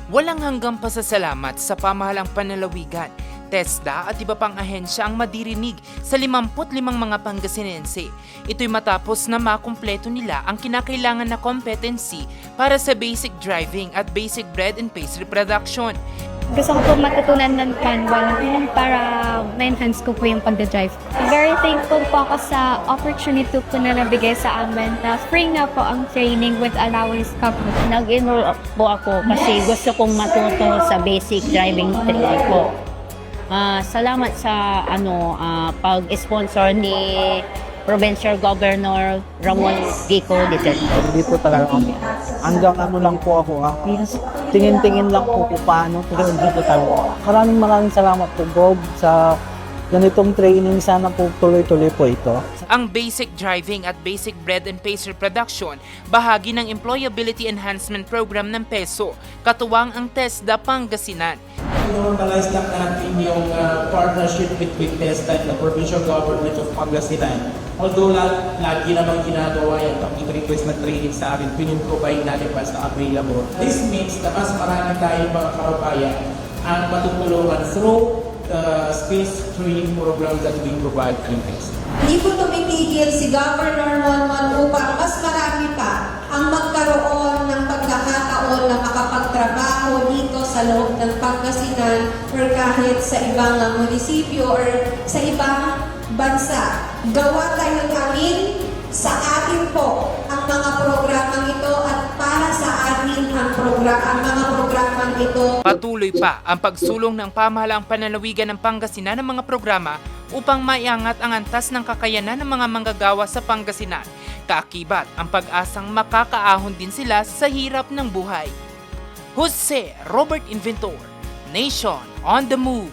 Walang hanggang pasasalamat sa pamahalang panlalawigan, TESDA at iba pang ahensya ang madirinig sa 55 mga Pangasinense. Ito'y matapos na makumpleto nila ang kinakailangan na competency para sa basic driving at basic bread and pastry production. Gusto ko po matutunan ng Kanban para ma-enhance ko po yung pagdadrive. Very thankful po ako sa opportunity po na nabigay sa amin na free na po ang training with allowance coverage. Nag-enroll po ako kasi gusto kong matuto sa basic driving training po. Salamat sa pag-sponsor ni Provincial Governor Ramon Gico Duterte. Hindi po talaga kami. Hanggang lang po ako. Tingin-tingin lang po kung paano. Pero hindi po talaga. Maraming salamat po, Bob, sa ganitong training. Sana po tuloy-tuloy po ito. Ang basic driving at basic bread and pastry production, bahagi ng Employability Enhancement Program ng PESO, katuwang ang TESDA Pangasinan. Normalize lang natin yung partnership between TESDA and the Provincial Government of Pangasinan. Although lagi namang ginagawa yung pag-request na training sa amin, piniprovide natin pa sa available. This means na mas marami tayong mga kababayan ang matutulungan through skills training programs that we provide in TESDA. Hindi po tumitigil si Governor Monmon upang mas marami pa ang magkaroon ng pagkakataon na makapagtrabaho dito sa loob ng Pangasinan or kahit sa ibang munisipyo or sa ibang bansa. Gawa tayo namin sa atin po ang mga programang ito at para sa atin ang mga programang ito. Patuloy pa ang pagsulong ng pamahalaang panlalawigan ng Pangasinan ng mga programa upang maiangat ang antas ng kakayanan ng mga manggagawa sa Pangasinan. Kaakibat ang pag-asang makakaahon din sila sa hirap ng buhay. Jose Robert Inventor, Nation on the Move.